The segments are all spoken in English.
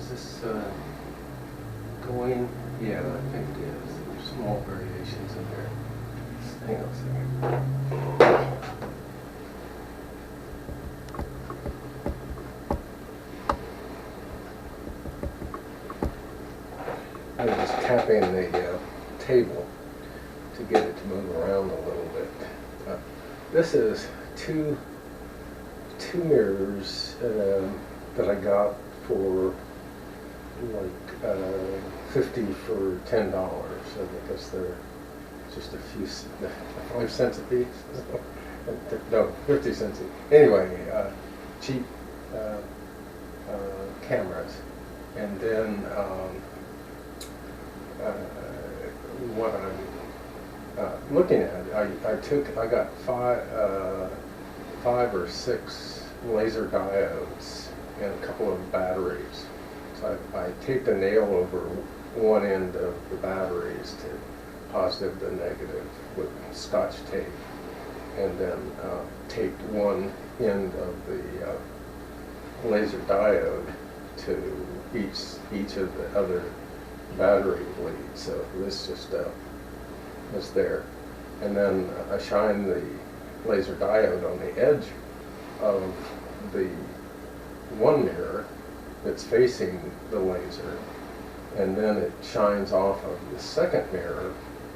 Is this going? Yeah, I think it is. There's small variations in there. Hang on a second. I'm just tapping the table to get it to move around a little bit. This is two mirrors that I got for like 50 for $10. I guess they're just a few 5 cents a piece. No, 50 cents. Anyway, cheap cameras, and then what I'm looking at, I got five or six laser diodes and a couple of batteries. So I taped a nail over one end of the batteries to positive to negative with Scotch tape, and then taped one end of the laser diode to each of the other battery leads. So this just is there, and then I shine the laser diode on the edge of the one mirror that's facing the laser, and then it shines off of the second mirror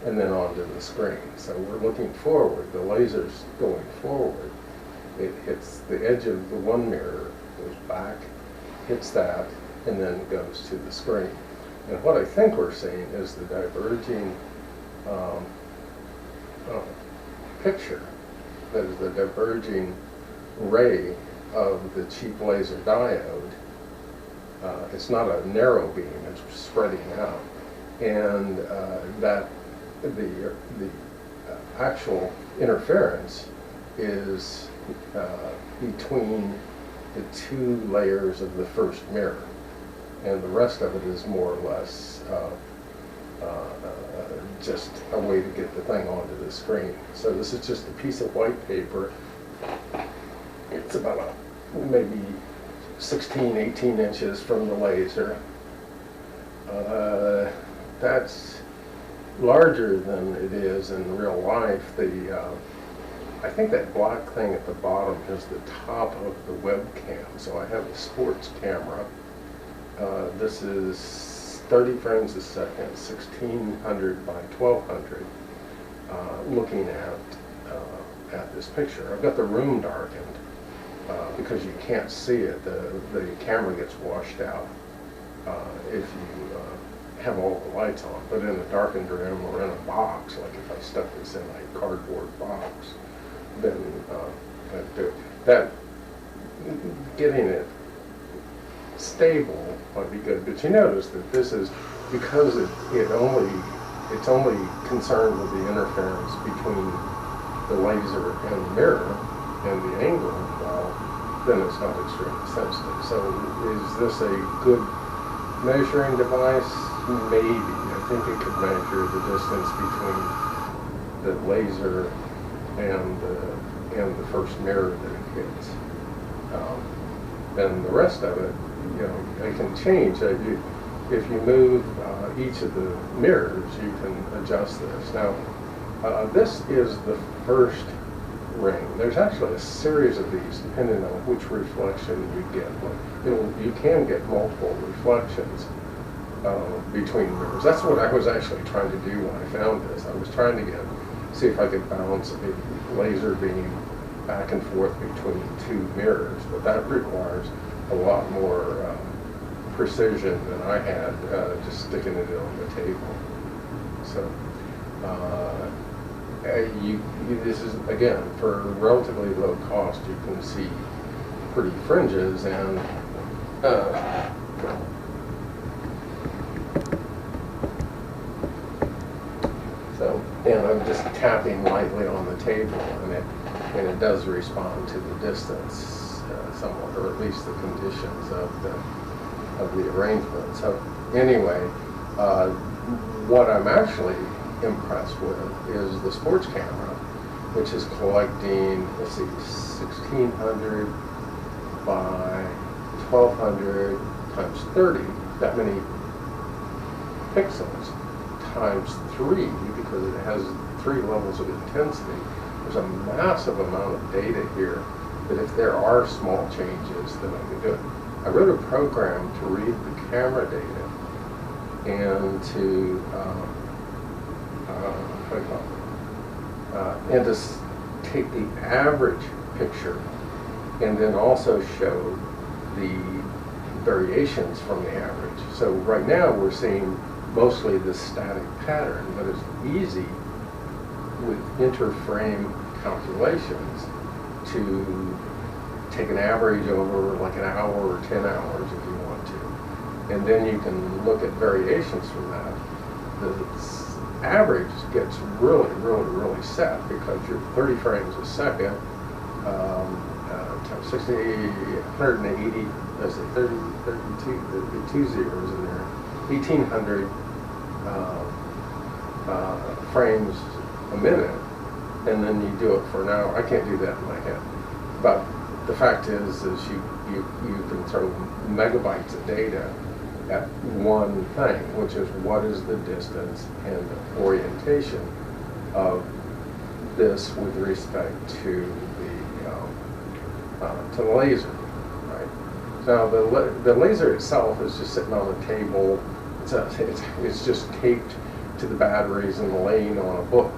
and then onto the screen. So we're looking forward. The laser's going forward. It hits the edge of the one mirror, goes back, hits that, and then goes to the screen. And what I think we're seeing is the diverging picture, that is the diverging ray of the cheap laser diode. It's not a narrow beam, it's spreading out. And that the actual interference is between the two layers of the first mirror. And the rest of it is more or less just a way to get the thing onto the screen. So this is just a piece of white paper. It's about maybe 16, 18 inches from the laser. That's larger than it is in real life. I think that black thing at the bottom is the top of the webcam. So I have a sports camera. This is 30 frames a second, 1600 by 1200, looking at this picture. I've got the room darkened because you can't see it. The camera gets washed out if you have all the lights on. But in a darkened room or in a box, like if I stuck this in a cardboard box, then I'd do it. That getting it stable might be good, but you notice that this is, because it's only concerned with the interference between the laser and the mirror and the angle involved, then it's not extremely sensitive. So is this a good measuring device? Maybe. I think it could measure the distance between the laser and the first mirror that it hits. Then the rest of it, you know, it can change. If you move each of the mirrors, you can adjust this. Now, this is the first ring. There's actually a series of these depending on which reflection you get. You can get multiple reflections between mirrors. That's what I was actually trying to do when I found this. I was trying to see if I could bounce a laser beam back and forth between two mirrors, but that requires a lot more precision than I had just sticking it on the table. So this is, again, for relatively low cost, you can see pretty fringes, and and I'm just tapping lightly on the table, and it does respond to the distance somewhat, or at least the conditions of the arrangement. So anyway, what I'm actually impressed with is the sports camera, which is collecting, let's see, 1600 by 1200 times 30, that many pixels, times 3, because it has 3 levels of intensity. There's a massive amount of data here that if there are small changes, then I can do it. I wrote a program to read the camera data and to, what do you call it? And to take the average picture and then also show the variations from the average. So right now we're seeing mostly the static pattern, but it's easy with interframe calculations to take an average over like an hour or 10 hours if you want to. And then you can look at variations from that. The average gets really set because you're 30 frames a second, times 60, 180, let's say 32 zeros in there, 1,800 frames a minute, and then you do it for an hour. I can't do that in my head. But the fact is you can throw megabytes of data at one thing, which is what is the distance and the orientation of this with respect to the laser, right? Now the laser itself is just sitting on a table. It's just taped to the batteries and laying on a book.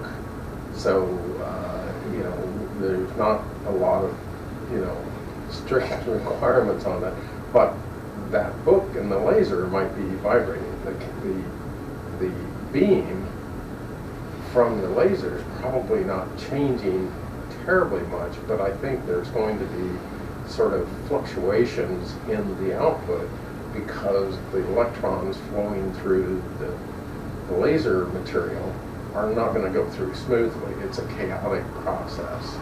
So there's not a lot of strict requirements on that, but that book and the laser might be vibrating. The beam from the laser is probably not changing terribly much, but I think there's going to be sort of fluctuations in the output because the electrons flowing through the laser material are not going to go through smoothly. It's a chaotic process.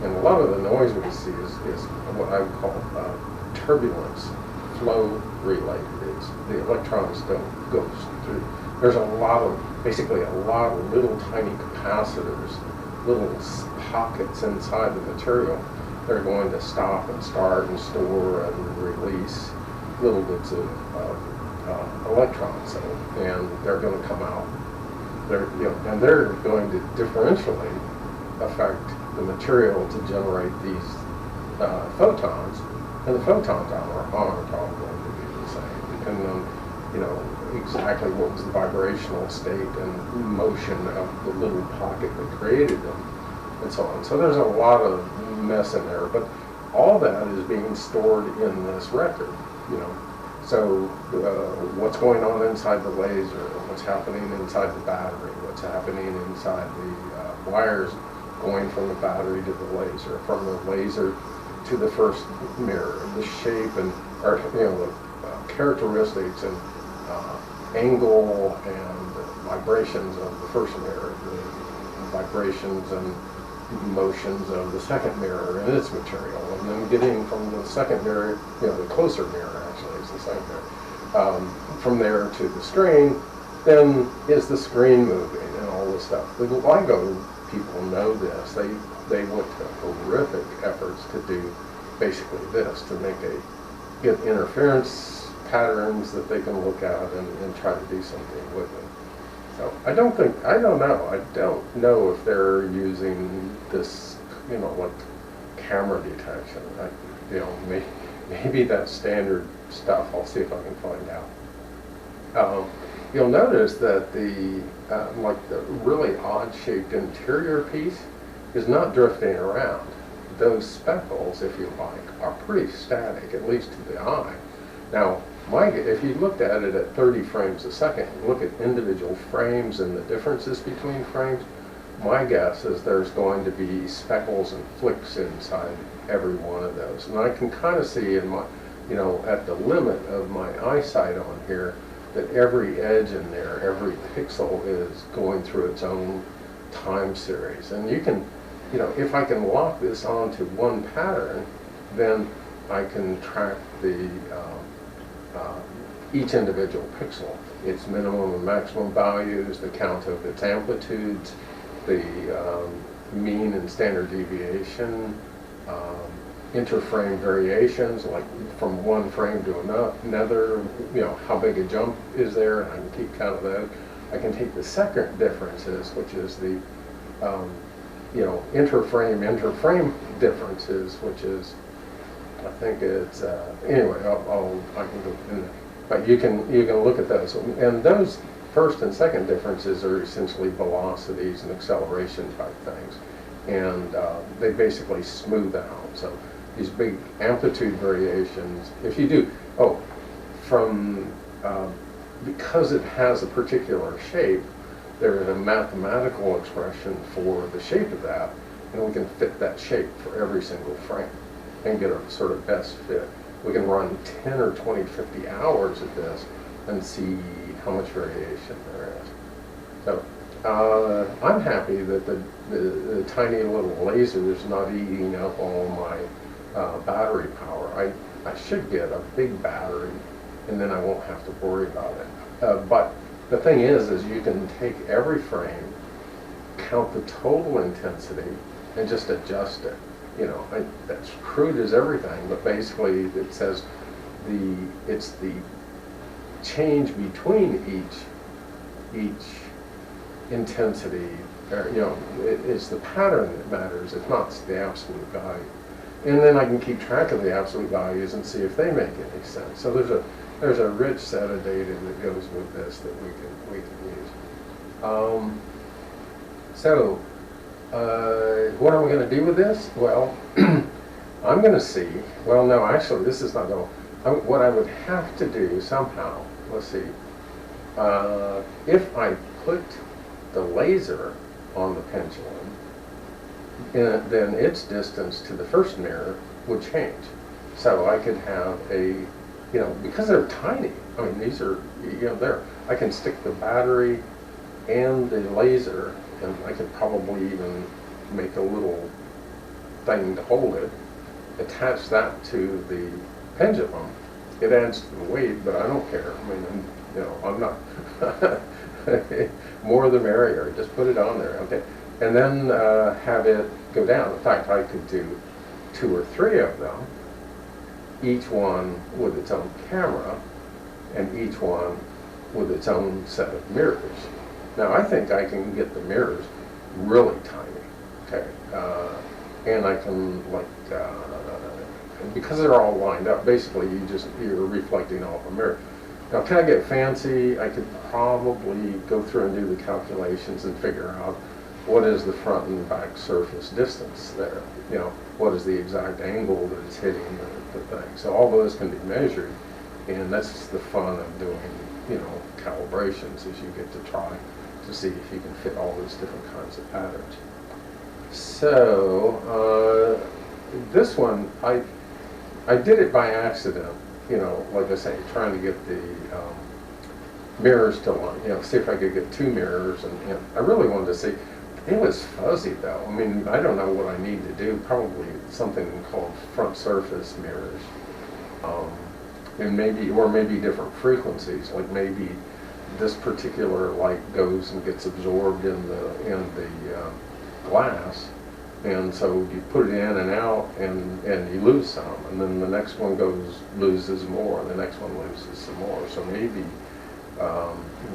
And a lot of the noise we see is what I would call turbulence flow related. It's the electrons don't go through. There's basically a lot of little tiny capacitors, little pockets inside the material. They're going to stop and start and store and release little bits of electrons, and they're going to come out. And they're going to differentially affect the material to generate these photons, and the photons aren't all going to be the same, depending on exactly what was the vibrational state and motion of the little pocket that created them, and so on. So there's a lot of mess in there, but all that is being stored in this record, So what's going on inside the laser, what's happening inside the battery, what's happening inside the wires going from the battery to the laser, from the laser to the first mirror, the shape and the characteristics and angle and vibrations of the first mirror, the vibrations and motions of the second mirror and its material, and then getting from the second mirror, the closer mirror actually is the second mirror, from there to the screen. Then is the screen moving and all this stuff. The LIGO people know this. They went to horrific efforts to do basically this, to get interference patterns that they can look at and try to do something with them. So I don't know if they're using this, like camera detection. Maybe that's standard stuff. I'll see if I can find out. You'll notice that the really odd-shaped interior piece is not drifting around. Those speckles, if you like, are pretty static, at least to the eye. Now, if you looked at it at 30 frames a second, and look at individual frames and the differences between frames, my guess is there's going to be speckles and flicks inside every one of those. And I can kind of see in my, at the limit of my eyesight on here, that every edge in there, every pixel is going through its own time series. And you can, if I can lock this onto one pattern, then I can track each individual pixel, its minimum and maximum values, the count of its amplitudes, the mean and standard deviation, interframe variations, like from one frame to another, how big a jump is there, and I can keep count of that. I can take the second differences, which is the interframe differences, which is, I think it's anyway. I can go in there, but you can look at those, and those first and second differences are essentially velocities and acceleration type things, and they basically smooth out. So these big amplitude variations, if you do, because it has a particular shape, there is a mathematical expression for the shape of that, and we can fit that shape for every single frame and get a sort of best fit. We can run 10 or 20, 50 hours at this and see how much variation there is. So I'm happy that the tiny little laser is not eating up all my battery power. I should get a big battery, and then I won't have to worry about it. But the thing is you can take every frame, count the total intensity, and just adjust it. That's crude as everything, but basically it says it's the change between each intensity, it's the pattern that matters. It's not the absolute value. And then I can keep track of the absolute values and see if they make any sense. So there's a rich set of data that goes with this that we can use. What am I going to do with this? Well, I'm going to see. Well, no, actually, this is not going. What I would have to do somehow. Let's see. If I put the laser on the pendulum, then its distance to the first mirror would change. So I could have because they're tiny. I mean, these are, I can stick the battery and the laser, and I could probably even make a little thing to hold it, attach that to the pendulum. It adds to the weight, but I don't care. I mean, I'm not, more the merrier. Just put it on there, okay? And then have it go down. In fact, I could do 2 or 3 of them, each one with its own camera, and each one with its own set of mirrors. Now, I think I can get the mirrors really tiny, okay? And I can, because they're all lined up, basically you're reflecting off a mirror. Now, can I get fancy? I could probably go through and do the calculations and figure out what is the front and back surface distance there. What is the exact angle that it's hitting the thing. So all those can be measured, and that's the fun of doing, calibrations, is you get to try to see if you can fit all these different kinds of patterns. So this one, I did it by accident, like I say, trying to get the mirrors to line, see if I could get 2 mirrors, and I really wanted to see. It was fuzzy though. I mean, I don't know what I need to do. Probably something called front surface mirrors, and maybe different frequencies. Like maybe this particular light goes and gets absorbed in the glass, and so you put it in and out, and you lose some, and then the next one loses more, and the next one loses some more. So maybe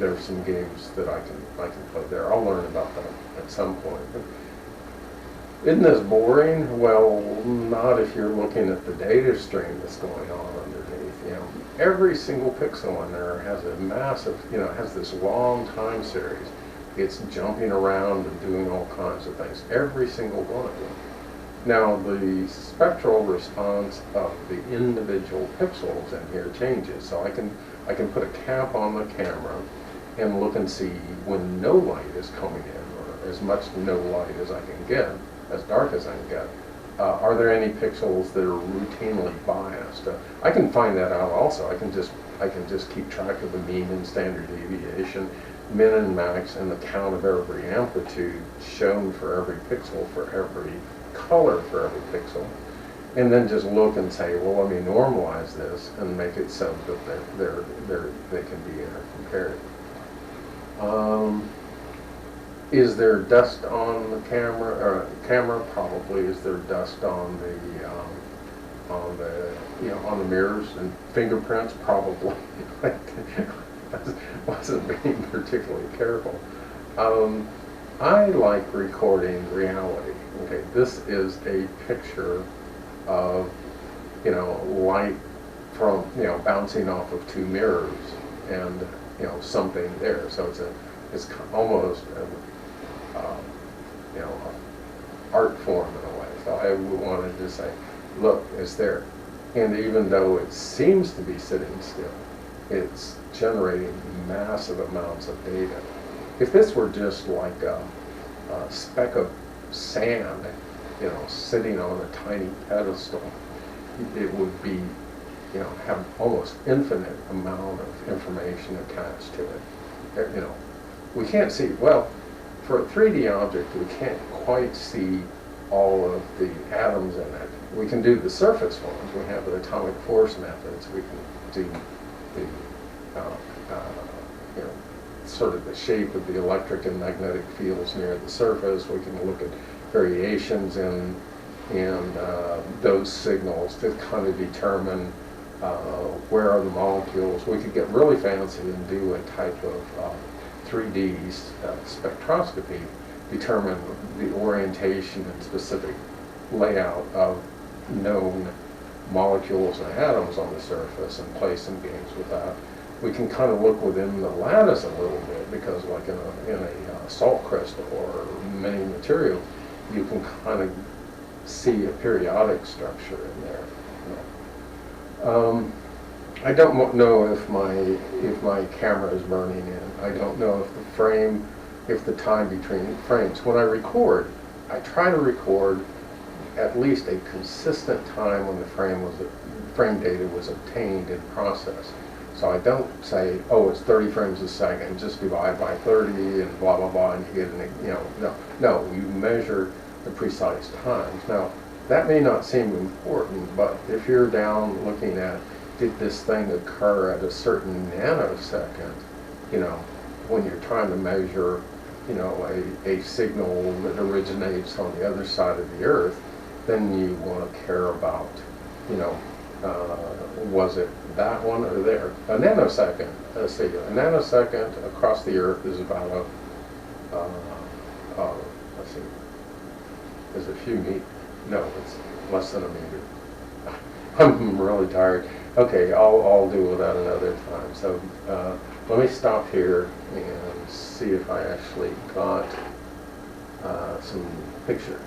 there's some games that I can play there. I'll learn about that at some point. But isn't this boring? Well, not if you're looking at the data stream that's going on underneath. Every single pixel in there has a massive, has this long time series. It's jumping around and doing all kinds of things. Every single one of them. Now, the spectral response of the individual pixels in here changes. So I can put a cap on the camera and look and see when no light is coming in, or as much no light as I can get, as dark as I can get. Are there any pixels that are routinely biased? I can find that out also. I can just keep track of the mean and standard deviation, min and max, and the count of every amplitude shown for every pixel, for every color for every pixel, and then just look and say, well, let me normalize this and make it so that they can be compared. Is there dust on the camera? Camera, probably. Is there dust on on the, on the mirrors, and fingerprints probably. Wasn't being particularly careful. I like recording reality. Okay, this is a picture of, light from, bouncing off of two mirrors, and, something there. So it's almost an, art form in a way. So I wanted to say, look, it's there. And even though it seems to be sitting still, it's generating massive amounts of data. If this were just like a speck of sand, sitting on a tiny pedestal, it would be, have almost infinite amount of information attached to it. We can't see, well, for a 3D object, we can't quite see all of the atoms in it. We can do the surface ones. We have the atomic force methods. We can do the, sort of the shape of the electric and magnetic fields near the surface. We can look at variations in those signals to kind of determine where are the molecules. We could get really fancy and do a type of 3D spectroscopy, determine the orientation and specific layout of known molecules and atoms on the surface and play some games with that. We can kind of look within the lattice a little bit, because like in a salt crystal or many materials, you can kind of see a periodic structure in there. I don't know if my camera is burning in. I don't know if the time between frames. When I record, I try to record at least a consistent time when the frame data was obtained and processed. So I don't say, oh, it's 30 frames a second, just divide by 30 and blah, blah, blah, and you get an, no, you measure the precise times. Now, that may not seem important, but if you're down looking at, did this thing occur at a certain nanosecond, when you're trying to measure, a signal that originates on the other side of the Earth, then you want to care about, was it that one or there? A nanosecond, let's see, a nanosecond across the Earth is about let's see, is it a few meters? No, it's less than a meter. I'm really tired. Okay, I'll deal with that another time. So let me stop here and see if I actually got some picture.